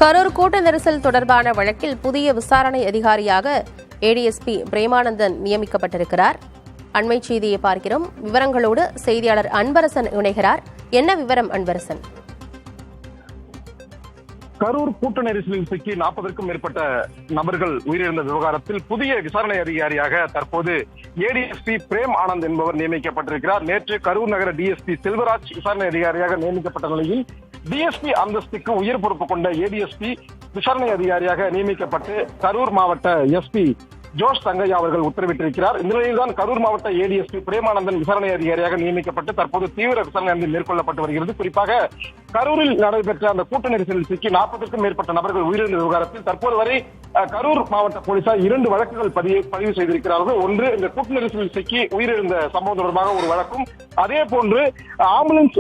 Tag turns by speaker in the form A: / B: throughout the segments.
A: கரூர் கூட்ட நெரிசல் தொடர்பான வழக்கில் புதிய விசாரணை அதிகாரியாக ஏடிஎஸ்பி பிரேமானந்தன் நியமிக்கப்பட்டிருக்கிறார். அண்மை செய்தியை பார்க்கிறோம். விவரங்களோடு செய்தியாளர் அன்பரசன் இணைகிறார். என்ன விவரம் அன்பரசன்?
B: கரூர் கூட்ட நெரிசலில் சிக்கி 40க்கும் மேற்பட்ட நபர்கள் உயிரிழந்த விவகாரத்தில் புதிய விசாரணை அதிகாரியாக தற்போது ஏடிஎஸ்பி பிரேம் ஆனந்த் என்பவர் நியமிக்கப்பட்டிருக்கிறார். நேற்று கரூர் நகர டிஎஸ்பி செல்வராஜ் விசாரணை அதிகாரியாக நியமிக்கப்பட்ட நிலையில் டிஎஸ்பி அந்தஸ்துக்கு உயர் பொறுப்பு கொண்ட ஏடிஎஸ்பி விசாரணை அதிகாரியாக நியமிக்கப்பட்டு கரூர் மாவட்ட எஸ்பி ஜோஷ் தங்கையா அவர்கள் உத்தரவிட்டிருக்கிறார். இந்த நிலையில்தான் கரூர் மாவட்ட ஏடிஎஸ்பி பிரேமானந்தன் விசாரணை அதிகாரியாக நியமிக்கப்பட்டு தற்போது தீவிர விசாரணை மேற்கொள்ளப்பட்டு வருகிறது. குறிப்பாக கரூரில் நடைபெற்ற அந்த கூட்ட நெரிசலில் சிக்கி 40க்கும் மேற்பட்ட நபர்கள் உயிரிழந்த விவகாரத்தில் தற்போது வரை கரூர் மாவட்ட போலீசார் 2 வழக்குகள் பதிவு செய்திருக்கிறார்கள். ஒன்று, இந்த கூட்ட நெரிசலில் சிக்கி உயிரிழந்த சம்பவம் தொடர்பாக ஒரு வழக்கும், அதே போன்று ஆம்புலன்ஸ்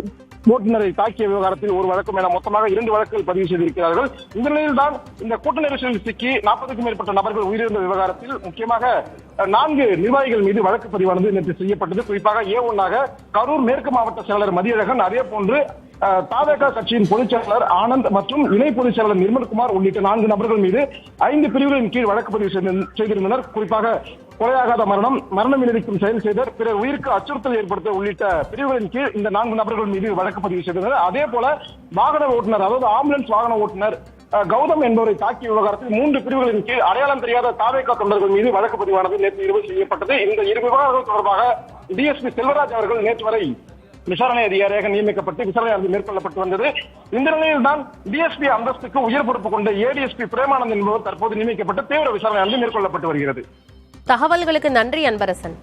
B: ஓட்டுநரை தாக்கிய விவகாரத்தில் ஒரு வழக்கம் என மொத்தமாக 2 வழக்குகள் பதிவு செய்திருக்கிறார்கள். இந்த நிலையில்தான் இந்த கூட்ட நெரிசலில் சிக்கி 40க்கும் மேற்பட்ட நபர்கள் உயிரிழந்த விவகாரத்தில் முக்கியமாக 4 நிர்வாகிகள் மீது வழக்கு பதிவானது நேற்று செய்யப்பட்டது. குறிப்பாக A1ஆக கரூர் மேற்கு மாவட்ட செயலாளர் மதியழகன், அதே போன்று தாவேகா கட்சியின் பொதுச் செயலாளர் ஆனந்த் மற்றும் இணை பொதுச் செயலாளர் நிர்மல்குமார் உள்ளிட்ட 4 நபர்கள் மீது 5 பிரிவுகளின் கீழ் வழக்கு பதிவு செய்திருந்தனர். குறிப்பாக கொலையாகாத மரணம், மரணம் விளைவிக்கும் செயல் செய்தல், பிறர் உயிருக்கு அச்சுறுத்தல் ஏற்படுத்த உள்ளிட்ட பிரிவுகளின் கீழ் இந்த 4 நபர்கள் மீது வழக்கு பதிவு செய்தனர். அதே போல வாகன ஓட்டுநர், அதாவது ஆம்புலன்ஸ் வாகன ஓட்டுநர் கௌதம் என்பவரை தாக்கிய விவகாரத்தில் 3 பிரிவுகளின் கீழ் அடையாளம் தெரியாத தாவேகா தொண்டர்கள் மீது வழக்கு பதிவானது நேற்று இரவு செய்யப்பட்டது. இந்த 2 விவகாரங்கள் தொடர்பாக டிஎஸ்பி செல்வராஜ் அவர்கள் நேற்று வரை விசாரணை அதிகாரியாக நியமிக்கப்பட்டு விசாரணை மேற்கொள்ளப்பட்டு வந்தது. இந்த நிலையில் தான் டிஎஸ்பி அந்தஸ்துக்கு உயர் பொறுப்பு கொண்ட ஏடிஎஸ்பி பிரேமானந்த் என்பவர் தற்போது நியமிக்கப்பட்டு தீவிர விசாரணை மேற்கொள்ளப்பட்டு வருகிறது.
A: தகவல்களுக்கு நன்றி அன்பரசன்.